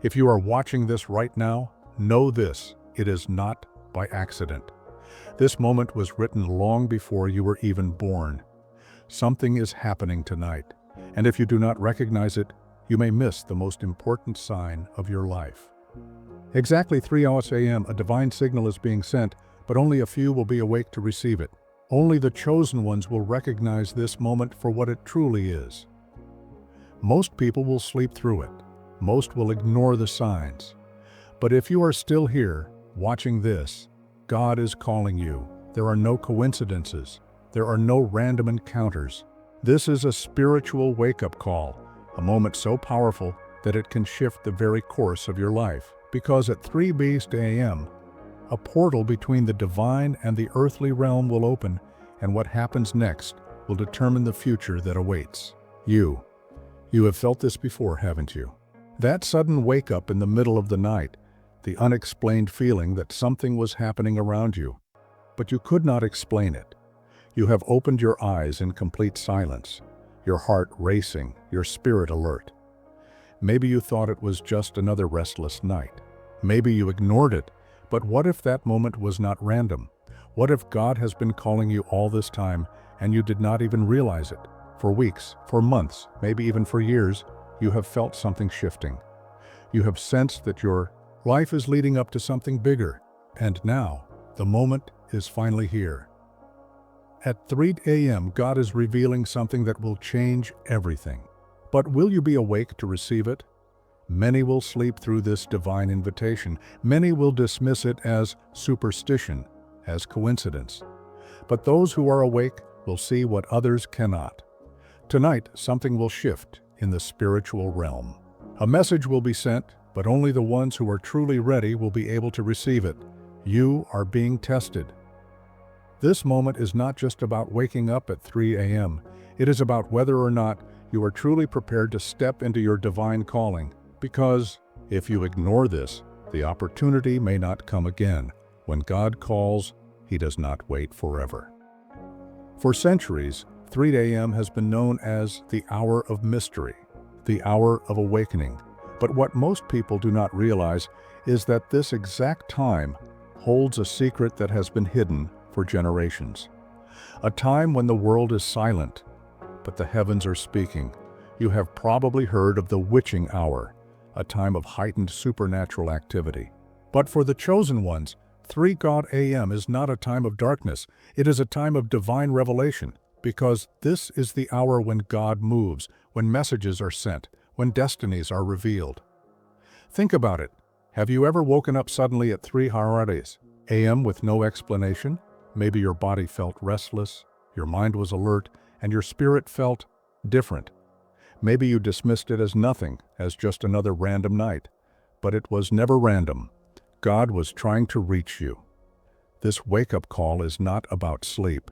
If you are watching this right now, know this: it is not by accident. This moment was written long before you were even born. Something is happening tonight, and if you do not recognize it, you may miss the most important sign of your life. Exactly 3 hours a.m., a divine signal is being sent, but only a few will be awake to receive it. Only the chosen ones will recognize this moment for what it truly is. Most people will sleep through it. Most will ignore the signs. But if you are still here, watching this, God is calling you. There are no coincidences. There are no random encounters. This is a spiritual wake-up call, a moment so powerful that it can shift the very course of your life. Because at 3 a.m., a portal between the divine and the earthly realm will open, and what happens next will determine the future that awaits. You have felt this before, haven't you? That sudden wake-up in the middle of the night, the unexplained feeling that something was happening around you, but you could not explain it. You have opened your eyes in complete silence, your heart racing, your spirit alert. Maybe you thought it was just another restless night. Maybe you ignored it, but what if that moment was not random? What if God has been calling you all this time and you did not even realize it? For weeks, for months, maybe even for years, you have felt something shifting. You have sensed that your life is leading up to something bigger, and now the moment is finally here. At 3 a.m., God is revealing something that will change everything. But will you be awake to receive it? Many will sleep through this divine invitation. Many will dismiss it as superstition, as coincidence. But those who are awake will see what others cannot. Tonight, something will shift in the spiritual realm. A message will be sent, but only the ones who are truly ready will be able to receive it. You are being tested. This moment is not just about waking up at 3 a.m. It is about whether or not you are truly prepared to step into your divine calling. Because if you ignore this, the opportunity may not come again. When God calls, He does not wait forever. For centuries, 3 a.m. has been known as the hour of mystery, the hour of awakening. But what most people do not realize is that this exact time holds a secret that has been hidden for generations. A time when the world is silent, but the heavens are speaking. You have probably heard of the witching hour, a time of heightened supernatural activity. But for the chosen ones, 3 a.m. is not a time of darkness. It is a time of divine revelation, because this is the hour when God moves, when messages are sent, when destinies are revealed. Think about it. Have you ever woken up suddenly at 3 a.m. with no explanation? Maybe your body felt restless, your mind was alert, and your spirit felt different. Maybe you dismissed it as nothing, as just another random night. But it was never random. God was trying to reach you. This wake-up call is not about sleep.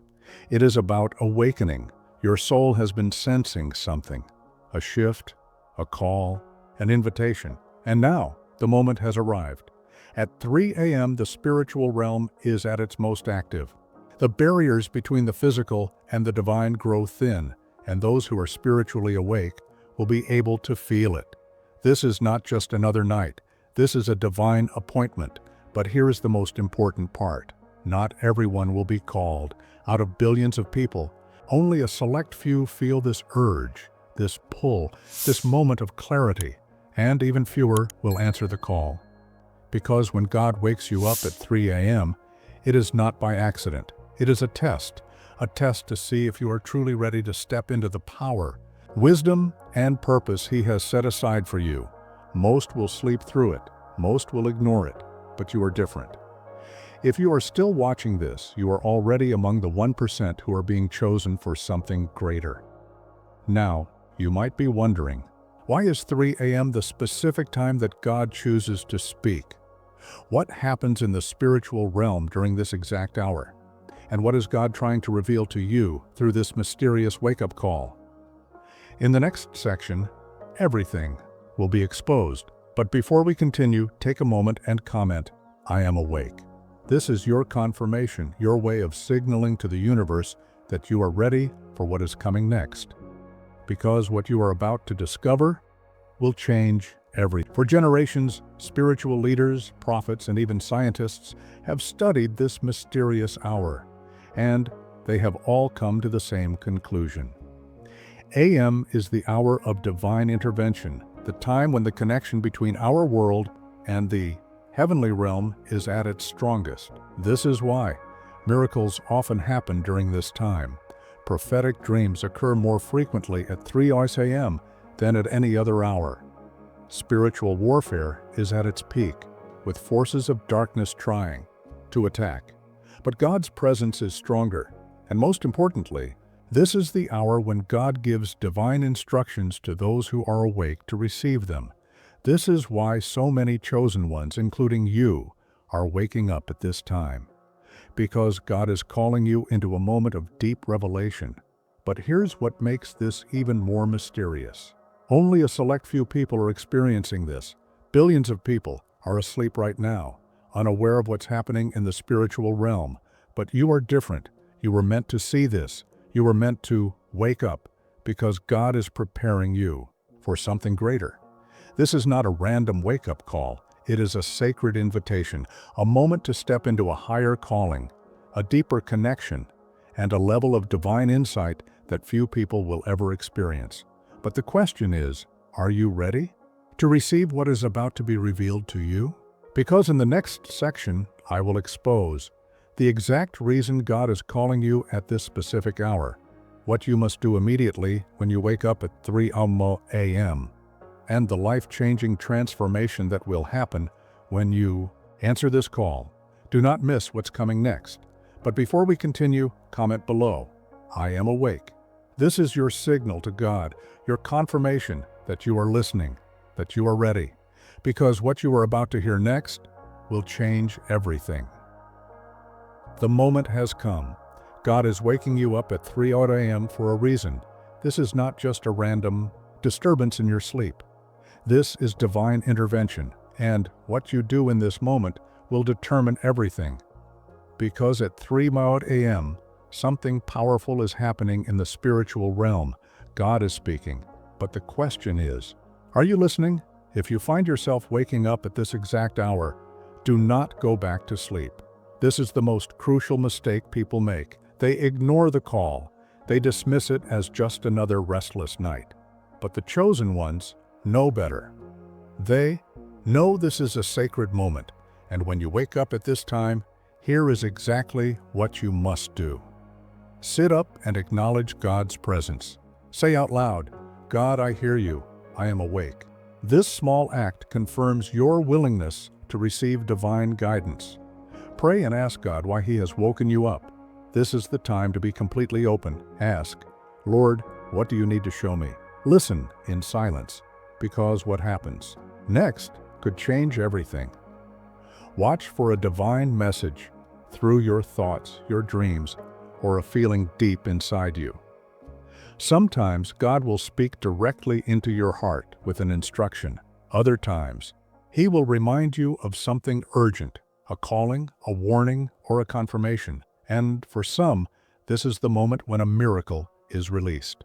It is about awakening. Your soul has been sensing something, a shift, a call, an invitation. And now, the moment has arrived. At 3 a.m., the spiritual realm is at its most active. The barriers between the physical and the divine grow thin, and those who are spiritually awake will be able to feel it. This is not just another night. This is a divine appointment. But here is the most important part. Not everyone will be called. Out of billions of people, only a select few feel this urge, this pull, this moment of clarity, and even fewer will answer the call. Because when God wakes you up at 3 a.m., it is not by accident. It is a test to see if you are truly ready to step into the power, wisdom, and purpose He has set aside for you. Most will sleep through it, most will ignore it, but you are different. If you are still watching this, you are already among the 1% who are being chosen for something greater. Now, you might be wondering, why is 3 a.m. the specific time that God chooses to speak? What happens in the spiritual realm during this exact hour? And what is God trying to reveal to you through this mysterious wake-up call? In the next section, everything will be exposed. But before we continue, take a moment and comment, "I am awake." This is your confirmation, your way of signaling to the universe that you are ready for what is coming next. Because what you are about to discover will change everything. For generations, spiritual leaders, prophets, and even scientists have studied this mysterious hour, and they have all come to the same conclusion. AM is the hour of divine intervention, the time when the connection between our world and the heavenly realm is at its strongest. This is why miracles often happen during this time. Prophetic dreams occur more frequently at 3 a.m. than at any other hour. Spiritual warfare is at its peak, with forces of darkness trying to attack. But God's presence is stronger, and most importantly, this is the hour when God gives divine instructions to those who are awake to receive them. This is why so many chosen ones, including you, are waking up at this time. Because God is calling you into a moment of deep revelation. But here's what makes this even more mysterious. Only a select few people are experiencing this. Billions of people are asleep right now, unaware of what's happening in the spiritual realm. But you are different. You were meant to see this. You were meant to wake up because God is preparing you for something greater. This is not a random wake-up call. It is a sacred invitation, a moment to step into a higher calling, a deeper connection, and a level of divine insight that few people will ever experience. But the question is, are you ready to receive what is about to be revealed to you? Because in the next section, I will expose the exact reason God is calling you at this specific hour, what you must do immediately when you wake up at 3 a.m., and the life-changing transformation that will happen when you answer this call. Do not miss what's coming next. But before we continue, comment below, "I am awake." This is your signal to God, your confirmation that you are listening, that you are ready, because what you are about to hear next will change everything. The moment has come. God is waking you up at 3 a.m. for a reason. This is not just a random disturbance in your sleep. This is divine intervention, and what you do in this moment will determine everything. Because at 3 a.m., something powerful is happening in the spiritual realm. God is speaking. But the question is, are you listening? If you find yourself waking up at this exact hour, do not go back to sleep. This is the most crucial mistake people make. They ignore the call. They dismiss it as just another restless night. But the chosen ones know better. They know this is a sacred moment, and when you wake up at this time, here is exactly what you must do. Sit up and acknowledge God's presence. Say out loud, "God, I hear you. I am awake." This small act confirms your willingness to receive divine guidance. Pray and ask God why He has woken you up. This is the time to be completely open. Ask, "Lord, what do you need to show me?" Listen in silence, because what happens next could change everything. Watch for a divine message through your thoughts, your dreams, or a feeling deep inside you. Sometimes God will speak directly into your heart with an instruction. Other times, He will remind you of something urgent, a calling, a warning, or a confirmation. And for some, this is the moment when a miracle is released.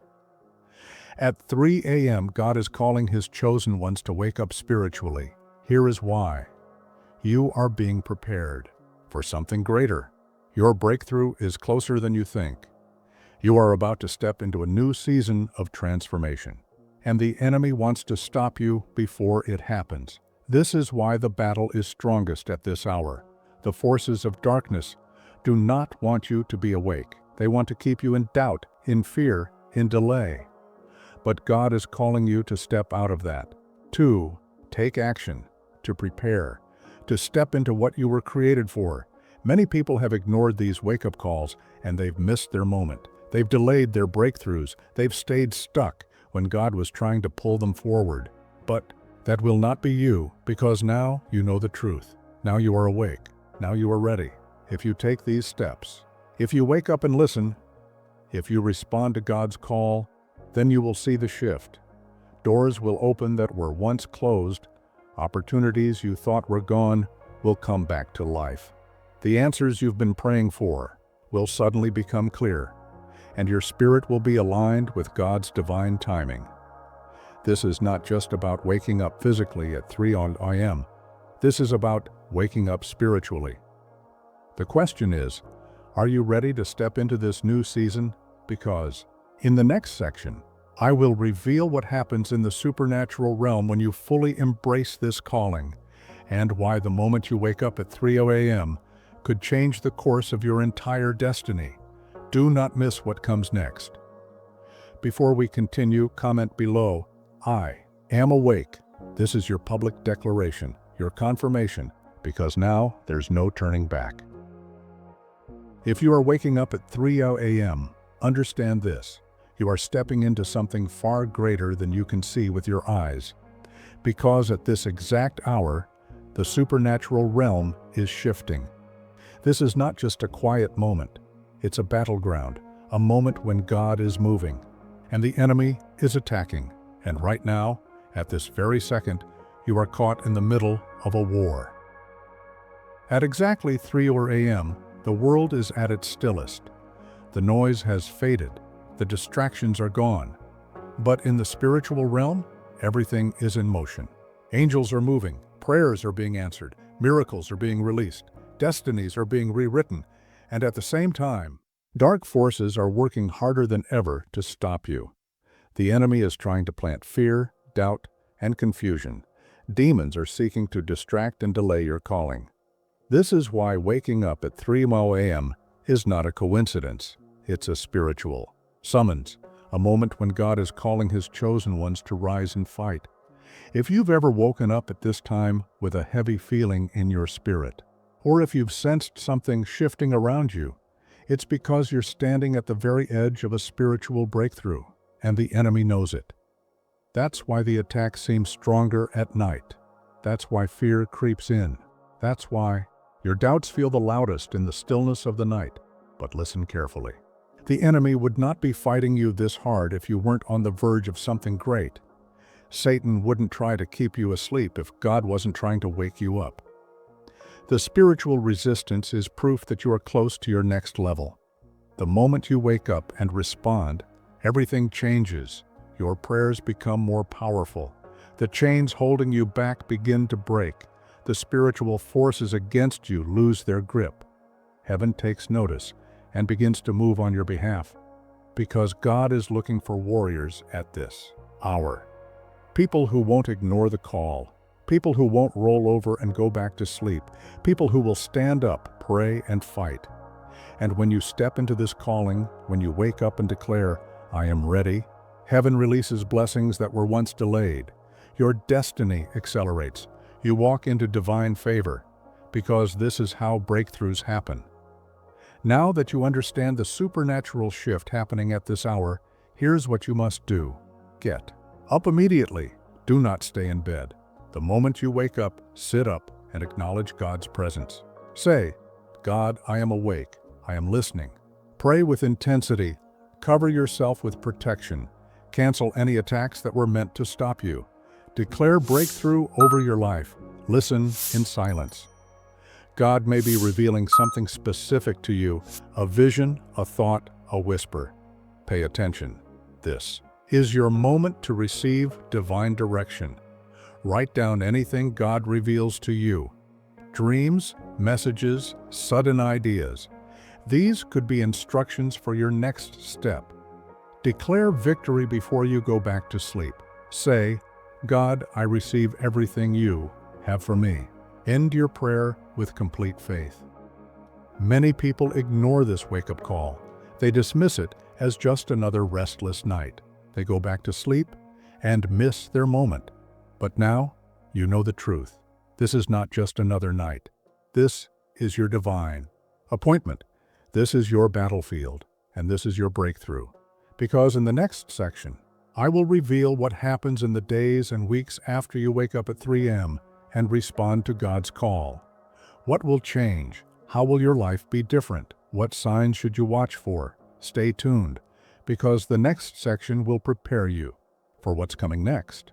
At 3 a.m., God is calling His chosen ones to wake up spiritually. Here is why. You are being prepared for something greater. Your breakthrough is closer than you think. You are about to step into a new season of transformation, and the enemy wants to stop you before it happens. This is why the battle is strongest at this hour. The forces of darkness do not want you to be awake. They want to keep you in doubt, in fear, in delay. But God is calling you to step out of that, to take action, to prepare, to step into what you were created for. Many people have ignored these wake-up calls, and they've missed their moment. They've delayed their breakthroughs. They've stayed stuck when God was trying to pull them forward. But that will not be you, because now you know the truth. Now you are awake. Now you are ready. If you take these steps, if you wake up and listen, if you respond to God's call, then you will see the shift. Doors will open that were once closed. Opportunities you thought were gone will come back to life. The answers you've been praying for will suddenly become clear, and your spirit will be aligned with God's divine timing. This is not just about waking up physically at 3 a.m. This is about waking up spiritually. The question is, are you ready to step into this new season? Because in the next section, I will reveal what happens in the supernatural realm when you fully embrace this calling, and why the moment you wake up at 3 a.m. could change the course of your entire destiny. Do not miss what comes next. Before we continue, comment below, "I am awake." This is your public declaration, your confirmation, because now there's no turning back. If you are waking up at 3 a.m., understand this. You are stepping into something far greater than you can see with your eyes. Because at this exact hour, the supernatural realm is shifting. This is not just a quiet moment. It's a battleground, a moment when God is moving, and the enemy is attacking. And right now, at this very second, you are caught in the middle of a war. At exactly 3 a.m., the world is at its stillest. The noise has faded. The distractions are gone. But in the spiritual realm, everything is in motion. Angels are moving, prayers are being answered, miracles are being released, destinies are being rewritten, and at the same time, dark forces are working harder than ever to stop you. The enemy is trying to plant fear, doubt, and confusion. Demons are seeking to distract and delay your calling. This is why waking up at 3 a.m. is not a coincidence. It's a spiritual summons, a moment when God is calling His chosen ones to rise and fight. If you've ever woken up at this time with a heavy feeling in your spirit, or if you've sensed something shifting around you, it's because you're standing at the very edge of a spiritual breakthrough, and the enemy knows it. That's why the attack seems stronger at night. That's why fear creeps in. That's why your doubts feel the loudest in the stillness of the night. But listen carefully. The enemy would not be fighting you this hard if you weren't on the verge of something great. Satan wouldn't try to keep you asleep if God wasn't trying to wake you up. The spiritual resistance is proof that you are close to your next level. The moment you wake up and respond, everything changes. Your prayers become more powerful. The chains holding you back begin to break. The spiritual forces against you lose their grip. Heaven takes notice and begins to move on your behalf, because God is looking for warriors at this hour. People who won't ignore the call, people who won't roll over and go back to sleep, people who will stand up, pray, and fight. And when you step into this calling, when you wake up and declare, "I am ready," heaven releases blessings that were once delayed. Your destiny accelerates. You walk into divine favor, because this is how breakthroughs happen. Now that you understand the supernatural shift happening at this hour, here's what you must do. Get up immediately. Do not stay in bed. The moment you wake up, sit up and acknowledge God's presence. Say, "God, I am awake. I am listening." Pray with intensity. Cover yourself with protection. Cancel any attacks that were meant to stop you. Declare breakthrough over your life. Listen in silence. God may be revealing something specific to you, a vision, a thought, a whisper. Pay attention. This is your moment to receive divine direction. Write down anything God reveals to you. Dreams, messages, sudden ideas. These could be instructions for your next step. Declare victory before you go back to sleep. Say, "God, I receive everything you have for me." End your prayer with complete faith. Many people ignore this wake-up call. They dismiss it as just another restless night. They go back to sleep and miss their moment. But now, you know the truth. This is not just another night. This is your divine appointment. This is your battlefield, and this is your breakthrough. Because in the next section, I will reveal what happens in the days and weeks after you wake up at 3 a.m. and respond to God's call. What will change? How will your life be different? What signs should you watch for? Stay tuned, because the next section will prepare you for what's coming next.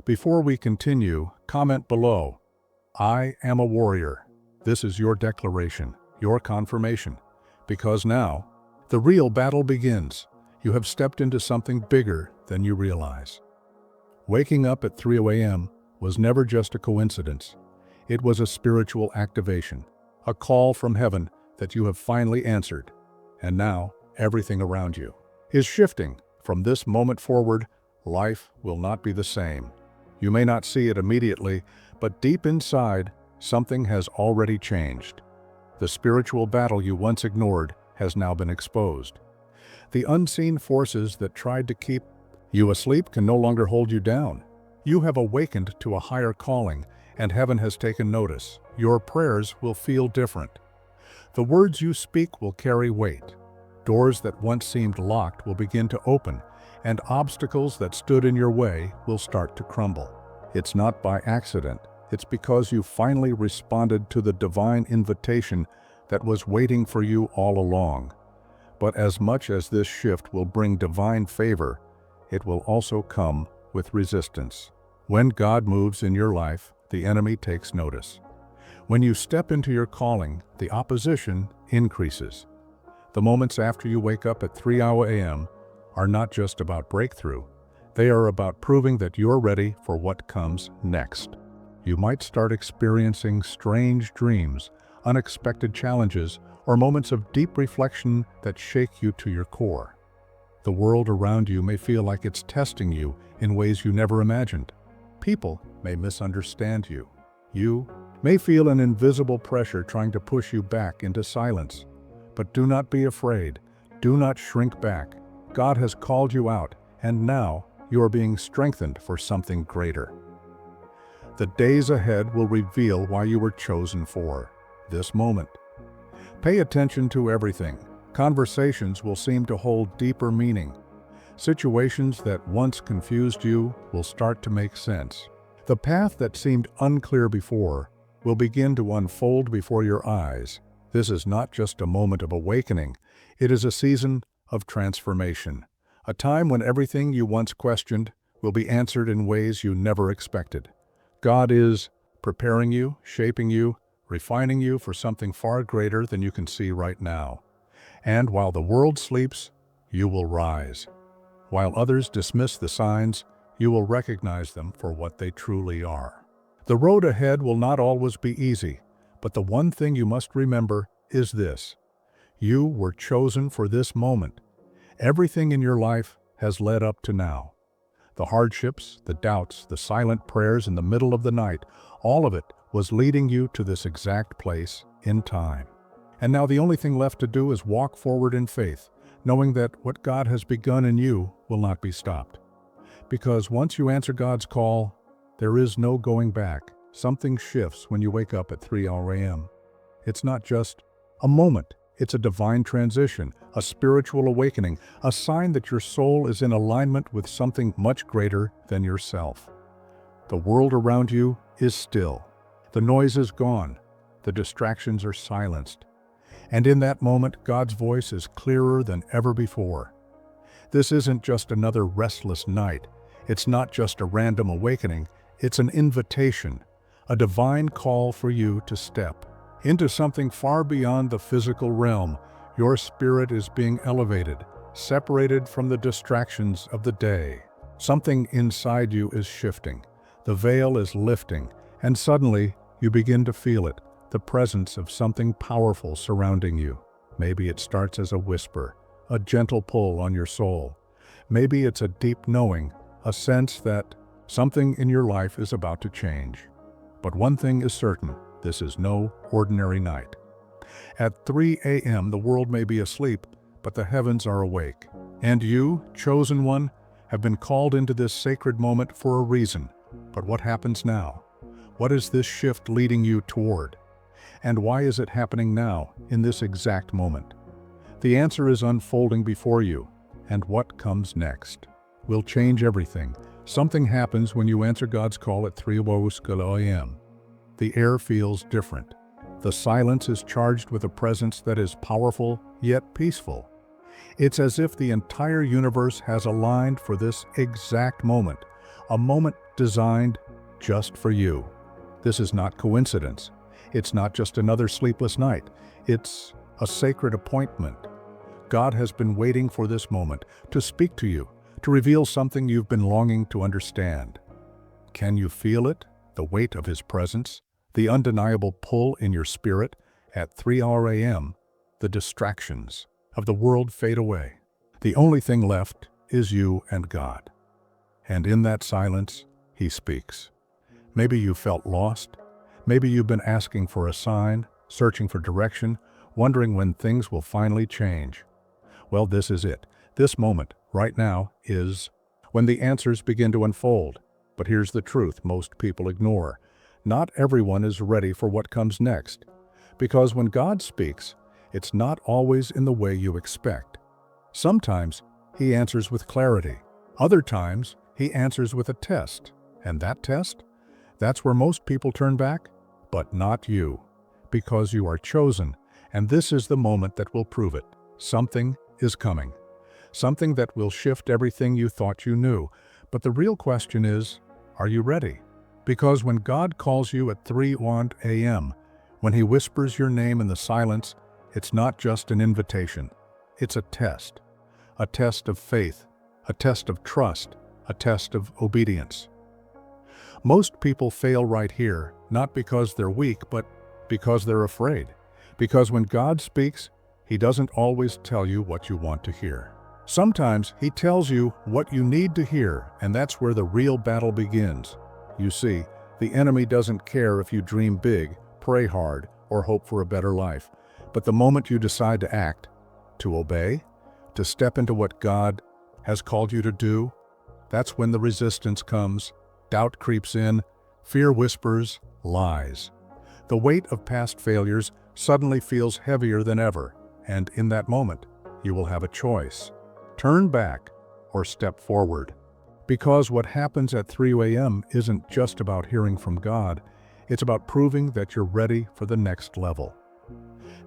Before we continue, comment below, "I am a warrior." This is your declaration, your confirmation, because now the real battle begins. You have stepped into something bigger than you realize. Waking up at 3 a.m. was never just a coincidence. It was a spiritual activation, a call from heaven that you have finally answered. And now, everything around you is shifting. From this moment forward, life will not be the same. You may not see it immediately, but deep inside, something has already changed. The spiritual battle you once ignored has now been exposed. The unseen forces that tried to keep you asleep can no longer hold you down. You have awakened to a higher calling, and heaven has taken notice. Your prayers will feel different. The words you speak will carry weight. Doors that once seemed locked will begin to open, and obstacles that stood in your way will start to crumble. It's not by accident. It's because you finally responded to the divine invitation that was waiting for you all along. But as much as this shift will bring divine favor, it will also come with resistance. When God moves in your life, the enemy takes notice. When you step into your calling, the opposition increases. The moments after you wake up at 3 a.m. are not just about breakthrough. They are about proving that you're ready for what comes next. You might start experiencing strange dreams, unexpected challenges, or moments of deep reflection that shake you to your core. The world around you may feel like it's testing you in ways you never imagined. People may misunderstand you. You may feel an invisible pressure trying to push you back into silence. But do not be afraid. Do not shrink back. God has called you out, and now you are being strengthened for something greater. The days ahead will reveal why you were chosen for this moment. Pay attention to everything. Conversations will seem to hold deeper meaning. Situations that once confused you will start to make sense. The path that seemed unclear before will begin to unfold before your eyes. This is not just a moment of awakening. It is a season of transformation. A time when everything you once questioned will be answered in ways you never expected. God is preparing you, shaping you, refining you for something far greater than you can see right now. And while the world sleeps, you will rise. While others dismiss the signs, you will recognize them for what they truly are. The road ahead will not always be easy, but the one thing you must remember is this: you were chosen for this moment. Everything in your life has led up to now. The hardships, the doubts, the silent prayers in the middle of the night, all of it was leading you to this exact place in time. And now the only thing left to do is walk forward in faith, knowing that what God has begun in you will not be stopped. Because once you answer God's call, there is no going back. Something shifts when you wake up at 3 a.m. It's not just a moment. It's a divine transition, a spiritual awakening, a sign that your soul is in alignment with something much greater than yourself. The world around you is still. The noise is gone. The distractions are silenced. And in that moment, God's voice is clearer than ever before. This isn't just another restless night. It's not just a random awakening. It's an invitation, a divine call for you to step into something far beyond the physical realm. Your spirit is being elevated, separated from the distractions of the day. Something inside you is shifting. The veil is lifting, and suddenly you begin to feel it, the presence of something powerful surrounding you. Maybe it starts as a whisper, a gentle pull on your soul. Maybe it's a deep knowing, a sense that something in your life is about to change. But one thing is certain: this is no ordinary night. At 3 a.m. the world may be asleep, but the heavens are awake. And you, chosen one, have been called into this sacred moment for a reason. But what happens now? What is this shift leading you toward? And why is it happening now, in this exact moment? The answer is unfolding before you, and what comes next will change everything. Something happens when you answer God's call at 3 a.m. The air feels different. The silence is charged with a presence that is powerful yet peaceful. It's as if the entire universe has aligned for this exact moment, a moment designed just for you. This is not coincidence. It's not just another sleepless night. It's a sacred appointment. God has been waiting for this moment to speak to you, to reveal something you've been longing to understand. Can you feel it? The weight of His presence, the undeniable pull in your spirit at 3 a.m., the distractions of the world fade away. The only thing left is you and God. And in that silence, He speaks. Maybe you felt lost. Maybe you've been asking for a sign, searching for direction, wondering when things will finally change. Well, this is it. This moment, right now, is when the answers begin to unfold. But here's the truth most people ignore. Not everyone is ready for what comes next. Because when God speaks, it's not always in the way you expect. Sometimes He answers with clarity. Other times, He answers with a test. And that test? That's where most people turn back. But not you. Because you are chosen, and this is the moment that will prove it. Something is coming. Something that will shift everything you thought you knew. But the real question is, are you ready? Because when God calls you at 3 a.m., when He whispers your name in the silence, it's not just an invitation. It's a test of faith, a test of trust, a test of obedience. Most people fail right here, not because they're weak, but because they're afraid. Because when God speaks, He doesn't always tell you what you want to hear. Sometimes He tells you what you need to hear, and that's where the real battle begins. You see, the enemy doesn't care if you dream big, pray hard, or hope for a better life. But the moment you decide to act, to obey, to step into what God has called you to do, that's when the resistance comes, doubt creeps in, fear whispers, lies. The weight of past failures suddenly feels heavier than ever, and in that moment, you will have a choice. Turn back or step forward. Because what happens at 3 a.m. isn't just about hearing from God, it's about proving that you're ready for the next level.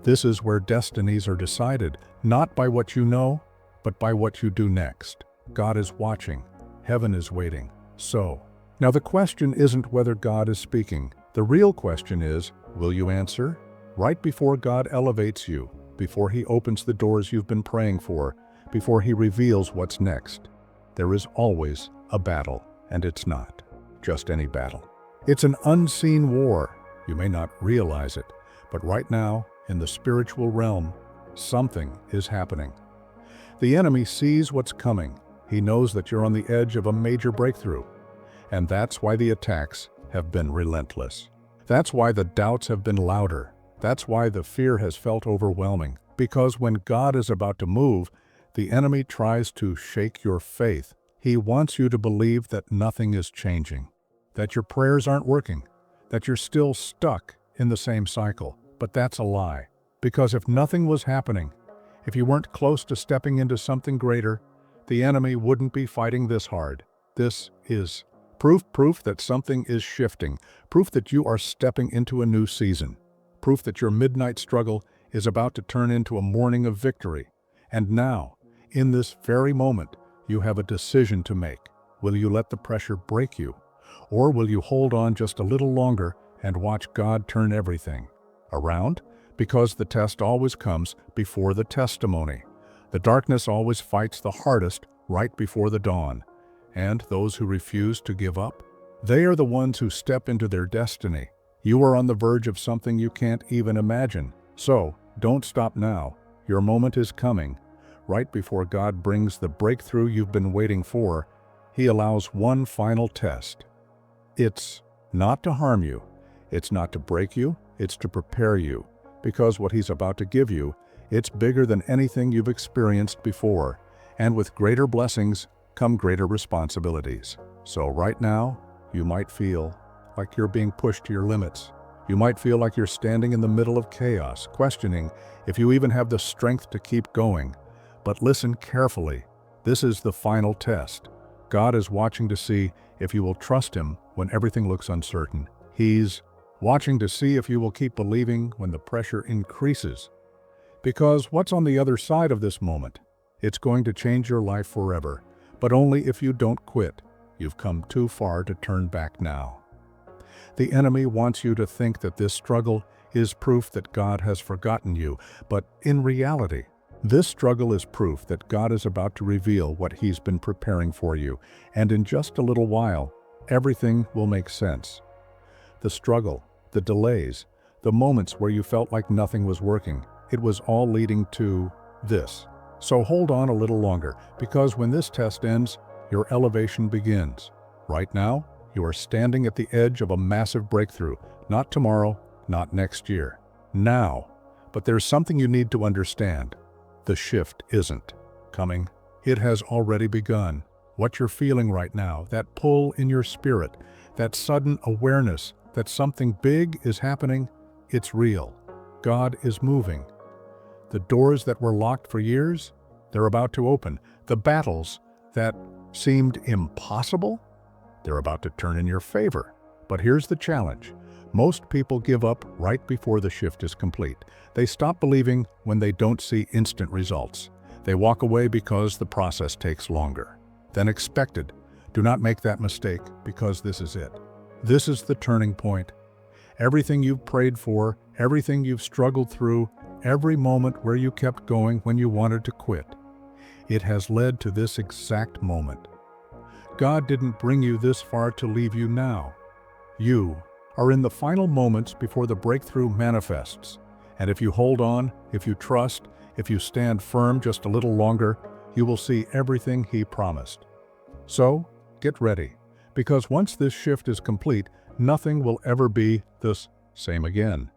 This is where destinies are decided, not by what you know, but by what you do next. God is watching. Heaven is waiting. So, now the question isn't whether God is speaking. The real question is, will you answer? Right before God elevates you, before He opens the doors you've been praying for, before He reveals what's next, there is always a battle, and it's not just any battle. It's an unseen war. You may not realize it, but right now, in the spiritual realm, something is happening. The enemy sees what's coming. He knows that you're on the edge of a major breakthrough. And that's why the attacks have been relentless. That's why the doubts have been louder. That's why the fear has felt overwhelming. Because when God is about to move, the enemy tries to shake your faith. He wants you to believe that nothing is changing, that your prayers aren't working, that you're still stuck in the same cycle. But that's a lie. Because if nothing was happening, if you weren't close to stepping into something greater, the enemy wouldn't be fighting this hard. This is proof that something is shifting, proof that you are stepping into a new season, proof that your midnight struggle is about to turn into a morning of victory. And now, in this very moment, you have a decision to make. Will you let the pressure break you? Or will you hold on just a little longer and watch God turn everything around? Because the test always comes before the testimony. The darkness always fights the hardest right before the dawn. And those who refuse to give up, they are the ones who step into their destiny. You are on the verge of something you can't even imagine. So, don't stop now. Your moment is coming. Right before God brings the breakthrough you've been waiting for, He allows one final test. It's not to harm you. It's not to break you. It's to prepare you. Because what He's about to give you, it's bigger than anything you've experienced before. And with greater blessings come greater responsibilities. So right now, you might feel like you're being pushed to your limits. You might feel like you're standing in the middle of chaos, questioning if you even have the strength to keep going. But listen carefully. This is the final test. God is watching to see if you will trust Him when everything looks uncertain. He's watching to see if you will keep believing when the pressure increases. Because what's on the other side of this moment? It's going to change your life forever, but only if you don't quit. You've come too far to turn back now. The enemy wants you to think that this struggle is proof that God has forgotten you, but in reality, This struggle is proof that God is about to reveal what He's been preparing for you, and in just a little while, everything will make sense. The struggle, the delays, the moments where you felt like nothing was working, it was all leading to this. So hold on a little longer, because when this test ends, your elevation begins. Right now, you are standing at the edge of a massive breakthrough, not tomorrow, not next year. Now. But there's something you need to understand. The shift isn't coming. It has already begun. What you're feeling right now, that pull in your spirit, that sudden awareness that something big is happening, it's real. God is moving. The doors that were locked for years, they're about to open. The battles that seemed impossible, they're about to turn in your favor. But here's the challenge. Most people give up right before the shift is complete. They stop believing when they don't see instant results. They walk away because the process takes longer than expected. Do not make that mistake, because this is it. This is the turning point. Everything you've prayed for, everything you've struggled through, every moment where you kept going when you wanted to quit, it has led to this exact moment. God didn't bring you this far to leave you now. You are in the final moments before the breakthrough manifests. And if you hold on, if you trust, if you stand firm just a little longer, you will see everything He promised. So, get ready, because once this shift is complete, nothing will ever be the same again.